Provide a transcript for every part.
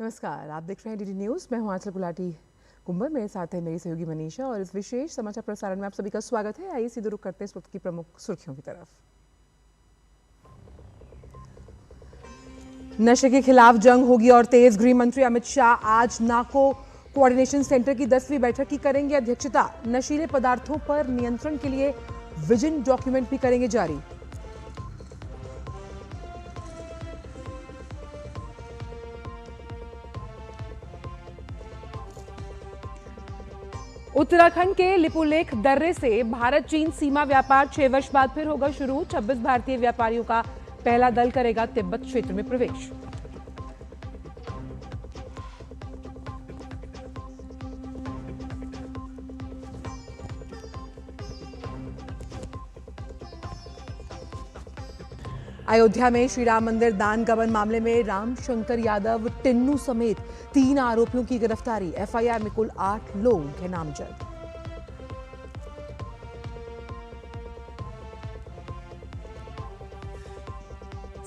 नमस्कार, आप देख रहे हैं डीडी न्यूज़। मैं हूं आंचल गुलाटी कुंबर, मेरे साथ है मेरी सहयोगी मनीषा और इस विशेष समाचार प्रसारण में आप सभी का स्वागत है। आइए सीधे रुख करते हैं इस वक्त की प्रमुख सुर्खियों की तरफ। नशे के खिलाफ जंग होगी और तेज। गृह मंत्री अमित शाह आज नाको कोऑर्डिनेशन सेंटर की 10वीं बैठक की करेंगे अध्यक्षता। नशीले पदार्थों पर नियंत्रण के लिए विजन डॉक्यूमेंट भी करेंगे जारी। उत्तराखंड के लिपुलेख दर्रे से भारत चीन सीमा व्यापार 6 वर्ष बाद फिर होगा शुरू। 26 भारतीय व्यापारियों का पहला दल करेगा तिब्बत क्षेत्र में प्रवेश। अयोध्या में श्री राम मंदिर दान गबन मामले में रामशंकर यादव टिन्नू समेत 3 आरोपियों की गिरफ्तारी। एफआईआर में कुल 8 लोग हैं नामजद।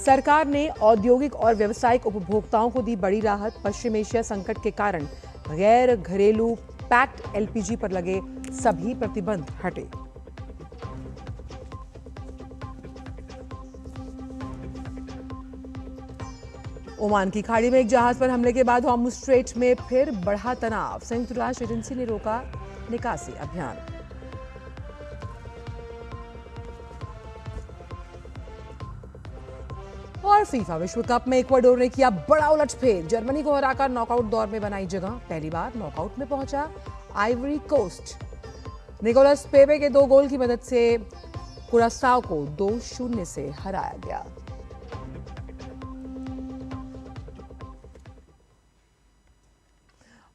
सरकार ने औद्योगिक और व्यावसायिक उपभोक्ताओं को दी बड़ी राहत। पश्चिम एशिया संकट के कारण गैर घरेलू पैक्ड एलपीजी पर लगे सभी प्रतिबंध हटे। ओमान की खाड़ी में एक जहाज पर हमले के बाद हॉर्मुज़ स्ट्रेट में फिर बढ़ा तनाव। संयुक्त राष्ट्र एजेंसी ने रोका निकासी अभियान। और फीफा विश्व कप में इक्वाडोर ने किया बड़ा उलटफेर। जर्मनी को हराकर नॉकआउट दौर में बनाई जगह। पहली बार नॉकआउट में पहुंचा आइवरी कोस्ट। निकोलस पेपे के 2 गोल की मदद से कुरासाओ को 2-0 से हराया गया।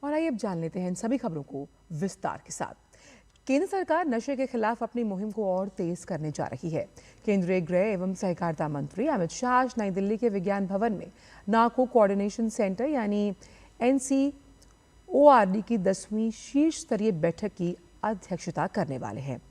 और आइए अब जान लेते हैं इन सभी खबरों को विस्तार के साथ। केंद्र सरकार नशे के खिलाफ अपनी मुहिम को और तेज करने जा रही है। केंद्रीय गृह एवं सहकारिता मंत्री अमित शाह आज नई दिल्ली के विज्ञान भवन में नाको कोऑर्डिनेशन सेंटर यानी NCORD की 10वीं शीर्ष स्तरीय बैठक की अध्यक्षता करने वाले हैं।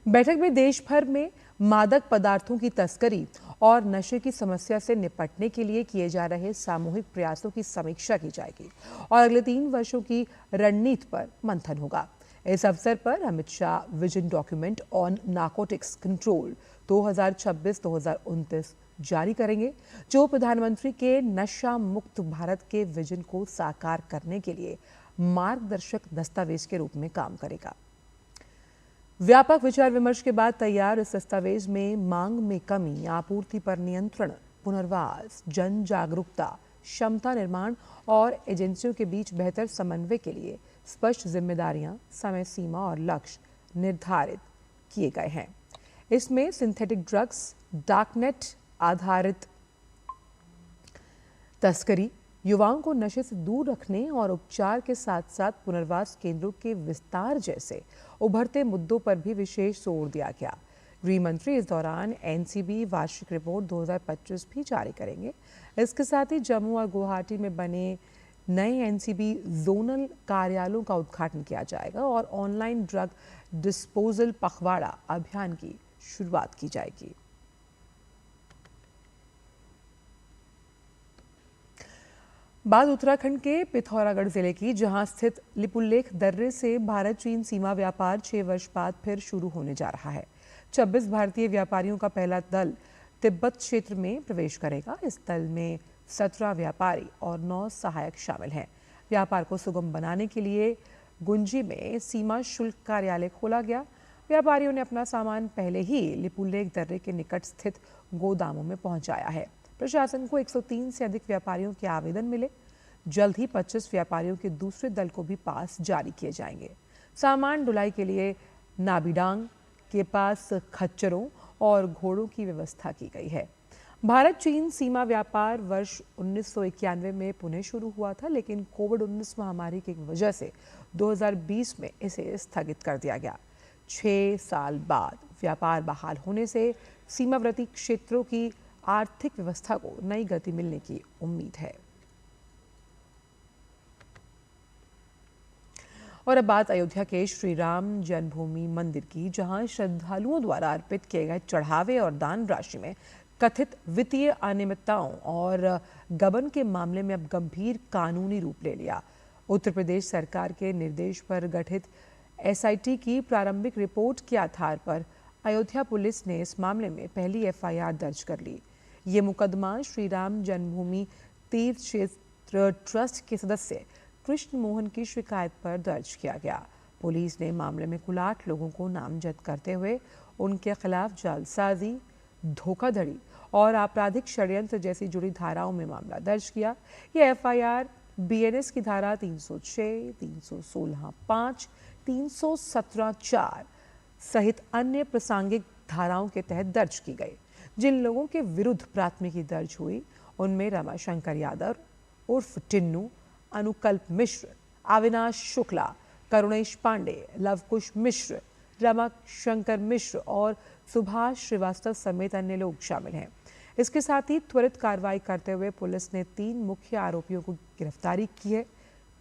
बैठक में देश भर में मादक पदार्थों की तस्करी और नशे की समस्या से निपटने के लिए किए जा रहे सामूहिक प्रयासों की समीक्षा की जाएगी और अगले 3 वर्षों की रणनीति पर मंथन होगा। इस अवसर पर Amit Shah vision document on narcotics control 2026-2029 जारी करेंगे, जो प्रधानमंत्री के नशा मुक्त भारत के विजन को साकार करने के लिए मार्गदर्शक दस्तावेज के रूप में काम करेगा। व्यापक विचार विमर्श के बाद तैयार इस दस्तावेज में मांग में कमी, आपूर्ति पर नियंत्रण, पुनर्वास, जन जागरूकता, क्षमता निर्माण और एजेंसियों के बीच बेहतर समन्वय के लिए स्पष्ट जिम्मेदारियां, समय सीमा और लक्ष्य निर्धारित किए गए हैं। इसमें सिंथेटिक ड्रग्स, डार्कनेट आधारित तस्करी, युवाओं को नशे से दूर रखने और उपचार के साथ साथ पुनर्वास केंद्रों के विस्तार जैसे उभरते मुद्दों पर भी विशेष जोर दिया गया। गृह मंत्री इस दौरान एनसीबी वार्षिक रिपोर्ट 2025 भी जारी करेंगे। इसके साथ ही जम्मू और गुवाहाटी में बने नए एनसीबी जोनल कार्यालयों का उद्घाटन किया जाएगा और ऑनलाइन ड्रग डिस्पोजल पखवाड़ा अभियान की शुरुआत की जाएगी। बात उत्तराखंड के पिथौरागढ़ जिले की, जहां स्थित लिपुलेख दर्रे से भारत चीन सीमा व्यापार 6 वर्ष बाद फिर शुरू होने जा रहा है। 26 भारतीय व्यापारियों का पहला दल तिब्बत क्षेत्र में प्रवेश करेगा। इस दल में 17 व्यापारी और 9 सहायक शामिल हैं। व्यापार को सुगम बनाने के लिए गुंजी में सीमा शुल्क कार्यालय खोला गया। व्यापारियों ने अपना सामान पहले ही लिपुलेख दर्रे के निकट स्थित गोदामों में पहुंचाया है। प्रशासन को 103 से अधिक व्यापारियों के आवेदन मिले। जल्द ही 25 व्यापारियों के दूसरे दल को भी पास जारी किए जाएंगे। सामान ढुलाई के लिए नाबिडांग के पास खच्चरों और घोड़ों की व्यवस्था की गई है। भारत चीन सीमा व्यापार वर्ष 1991 में पुनः शुरू हुआ था, लेकिन कोविड-19 महामारी की वजह से 2020 में इसे स्थगित कर दिया गया। 6 साल बाद व्यापार बहाल होने से सीमावर्ती क्षेत्रों की आर्थिक व्यवस्था को नई गति मिलने की उम्मीद है। और अब बात अयोध्या के श्री राम जन्मभूमि मंदिर की, जहां श्रद्धालुओं द्वारा अर्पित किए गए चढ़ावे और दान राशि में कथित वित्तीय अनियमितताओं और गबन के मामले में अब गंभीर कानूनी रूप ले लिया। उत्तर प्रदेश सरकार के निर्देश पर गठित एसआईटी की प्रारंभिक रिपोर्ट के आधार पर अयोध्या पुलिस ने इस मामले में पहली एफआईआर दर्ज कर ली। ये मुकदमा श्री राम जन्मभूमि तीर्थ क्षेत्र ट्रस्ट के सदस्य कृष्ण मोहन की शिकायत पर दर्ज किया गया। पुलिस ने मामले में कुल 8 लोगों को नामजद करते हुए उनके खिलाफ जालसाजी, धोखाधड़ी और आपराधिक षड्यंत्र जैसी जुड़ी धाराओं में मामला दर्ज किया। यह एफआईआर बीएनएस की धारा 306, 316(5), 317(4) सहित अन्य प्रासंगिक धाराओं के तहत दर्ज की गई। जिन लोगों के विरुद्ध प्राथमिकी दर्ज हुई उनमें रमाशंकर यादव उर्फ टिन्नू, अनुकल्प मिश्र, अविनाश शुक्ला, करुणेश पांडे, लवकुश मिश्र, रमाशंकर मिश्र और सुभाष श्रीवास्तव समेत अन्य लोग शामिल हैं। इसके साथ ही त्वरित कार्रवाई करते हुए पुलिस ने 3 मुख्य आरोपियों को गिरफ्तारी की है,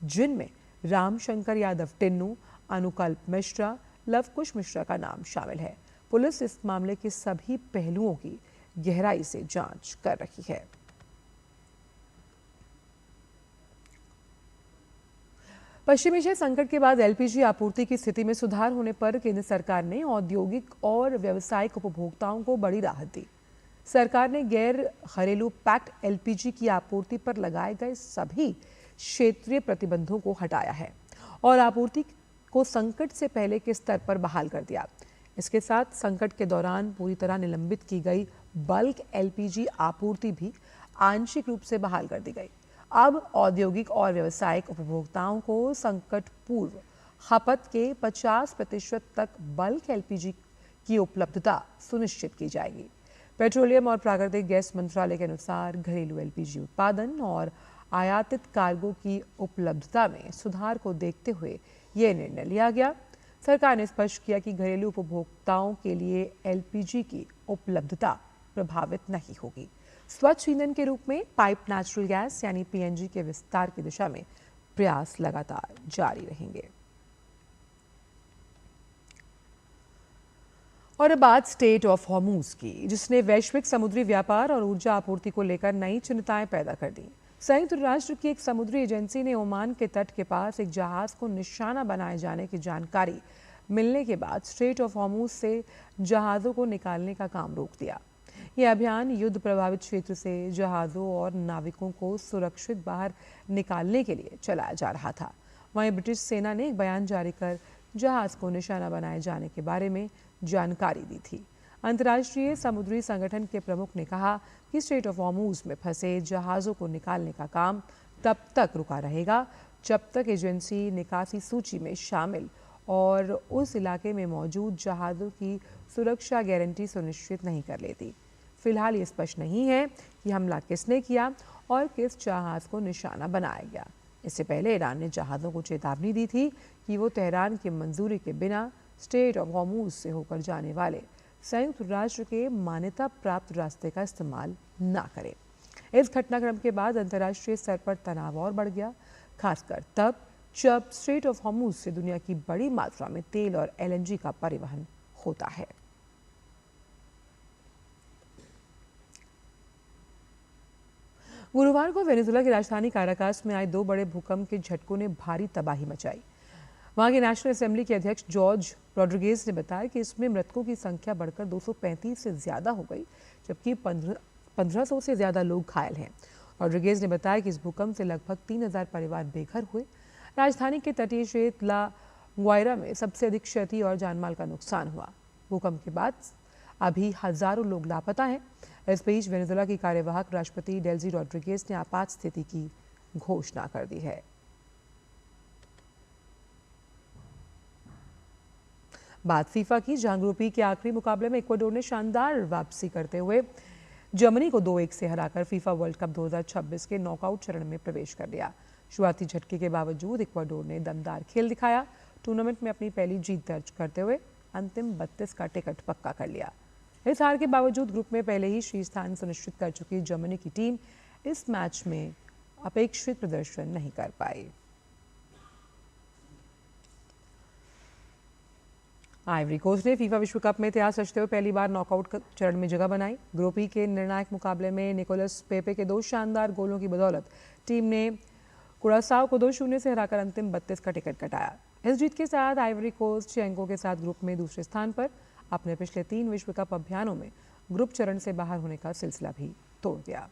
जिनमें रामशंकर यादव टिन्नू, अनुकल्प मिश्रा, लवकुश मिश्रा का नाम शामिल है। पुलिस इस मामले के सभी पहलुओं की गहराई से जांच कर रही है। पश्चिम एशिया संकट के बाद एलपीजी आपूर्ति की स्थिति में सुधार होने पर केंद्र सरकार ने औद्योगिक और व्यावसायिक उपभोक्ताओं को बड़ी राहत दी। सरकार ने गैर घरेलू पैक्ड एलपीजी की आपूर्ति पर लगाए गए सभी क्षेत्रीय प्रतिबंधों को हटाया है और आपूर्ति को संकट से पहले के स्तर पर बहाल कर दिया। इसके साथ संकट के दौरान पूरी तरह निलंबित की गई बल्क एलपीजी आपूर्ति भी आंशिक रूप से बहाल कर दी गई। अब औद्योगिक और व्यावसायिक उपभोक्ताओं को संकट पूर्व खपत के 50% तक बल्क एलपीजी की उपलब्धता सुनिश्चित की जाएगी। पेट्रोलियम और प्राकृतिक गैस मंत्रालय के अनुसार घरेलू एलपीजी उत्पादन और आयातित कार्गो की उपलब्धता में सुधार को देखते हुए यह निर्णय लिया गया। सरकार ने स्पष्ट किया कि घरेलू उपभोक्ताओं के लिए एलपीजी की उपलब्धता प्रभावित नहीं होगी। स्वच्छ ईंधन के रूप में पाइप नेचुरल गैस यानी पीएनजी के विस्तार की दिशा में प्रयास लगातार जारी रहेंगे। और अब बात स्टेट ऑफ हॉर्मूज की, जिसने वैश्विक समुद्री व्यापार और ऊर्जा आपूर्ति को लेकर नई चिंताएं पैदा कर दी। संयुक्त राष्ट्र की एक समुद्री एजेंसी ने ओमान के तट के पास एक जहाज को निशाना बनाए जाने की जानकारी मिलने के बाद स्ट्रेट ऑफ हॉर्मूज से जहाज़ों को निकालने का काम रोक दिया। यह अभियान युद्ध प्रभावित क्षेत्र से जहाज़ों और नाविकों को सुरक्षित बाहर निकालने के लिए चलाया जा रहा था। वहीं ब्रिटिश सेना ने एक बयान जारी कर जहाज़ को निशाना बनाए जाने के बारे में जानकारी दी थी। अंतर्राष्ट्रीय समुद्री संगठन के प्रमुख ने कहा कि स्ट्रेट ऑफ हॉर्मूज में फंसे जहाज़ों को निकालने का काम तब तक रुका रहेगा जब तक एजेंसी निकासी सूची में शामिल और उस इलाके में मौजूद जहाज़ों की सुरक्षा गारंटी सुनिश्चित नहीं कर लेती। फिलहाल ये स्पष्ट नहीं है कि हमला किसने किया और किस जहाज़ को निशाना बनाया गया। इससे पहले ईरान ने जहाज़ों को चेतावनी दी थी कि वो तेहरान की मंजूरी के बिना स्ट्रेट ऑफ हॉर्मूज से होकर जाने वाले संयुक्त राष्ट्र के मान्यता प्राप्त रास्ते का इस्तेमाल ना करें। इस घटनाक्रम के बाद अंतर्राष्ट्रीय स्तर पर तनाव और बढ़ गया, खासकर तब जब स्ट्रेट ऑफ हॉर्मूज से दुनिया की बड़ी मात्रा में तेल और एलएनजी का परिवहन होता है। गुरुवार को वेनेजुएला की राजधानी काराकास में आए 2 बड़े भूकंप के झटकों ने भारी तबाही मचाई। वहां की नेशनल असेंबली के अध्यक्ष जॉर्ज रॉड्रिगेज ने बताया कि इसमें मृतकों की संख्या बढ़कर 235 से ज्यादा हो गई, जबकि 1500 से ज्यादा लोग घायल हैं। रॉड्रिगेज ने बताया कि इस भूकंप से लगभग 3000 परिवार बेघर हुए। राजधानी के तटीय क्षेत्र ला ग्वायरा में सबसे अधिक क्षति और जानमाल का नुकसान हुआ। भूकंप के बाद अभी हजारों लोग लापता हैं। इस बीच वेनेजुएला की कार्यवाहक राष्ट्रपति डेल्सी रॉड्रिगेज ने आपात स्थिति की घोषणा कर दी है। बात फीफा की, जहां ग्रुप ई के आखिरी मुकाबले में इक्वाडोर ने शानदार वापसी करते हुए जर्मनी को 2-1 से हराकर फीफा वर्ल्ड कप 2026 के नॉकआउट चरण में प्रवेश कर लिया। शुरुआती झटके के बावजूद इक्वाडोर ने दमदार खेल दिखाया। टूर्नामेंट में अपनी पहली जीत दर्ज करते हुए अंतिम 32 का टिकट पक्का कर लिया। इस हार के बावजूद ग्रुप में पहले ही शीर्ष स्थान सुनिश्चित कर चुकी जर्मनी की टीम इस मैच में अपेक्षित प्रदर्शन नहीं कर पाई। आइवरी कोस्ट ने फीफा विश्व कप में इतिहास रचते हुए पहली बार नॉकआउट चरण में जगह बनाई। ग्रुप ई के निर्णायक मुकाबले में निकोलस पेपे के 2 शानदार गोलों की बदौलत टीम ने कुरासाओ को 2-0 से हराकर अंतिम 32 का टिकट कटाया। इस जीत के साथ आइवरी कोस्ट 6 अंकों के साथ ग्रुप में दूसरे स्थान पर अपने पिछले 3 विश्व कप अभियानों में ग्रुप चरण से बाहर होने का सिलसिला भी तोड़ दिया।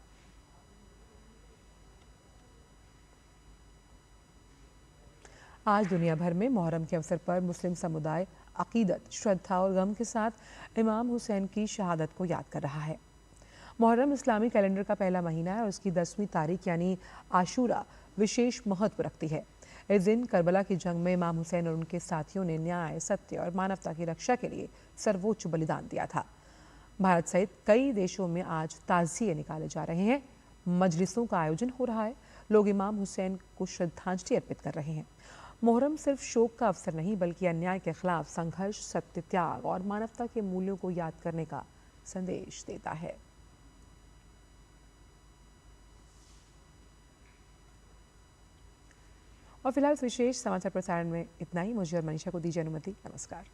आज दुनिया भर में मुहर्रम के अवसर पर मुस्लिम समुदाय अकीदत, श्रद्धा और गम के साथ इमाम हुसैन की शहादत को याद कर रहा है। मुहर्रम इस्लामी कैलेंडर का पहला महीना है और उसकी 10वीं तारीख यानी आशूरा विशेष महत्व रखती है। इस दिन करबला की जंग में इमाम हुसैन और उनके साथियों ने न्याय, सत्य और मानवता की रक्षा के लिए सर्वोच्च बलिदान दिया था। भारत सहित कई देशों में आज ताज़िए निकाले जा रहे हैं, मजलिसों का आयोजन हो रहा है, लोग इमाम हुसैन को श्रद्धांजलि अर्पित कर रहे हैं। मुहर्रम सिर्फ शोक का अवसर नहीं बल्कि अन्याय के खिलाफ संघर्ष, सत्य, त्याग और मानवता के मूल्यों को याद करने का संदेश देता है। और फिलहाल इस विशेष समाचार प्रसारण में इतना ही। मुझे और मनीषा को दीजिए अनुमति। नमस्कार।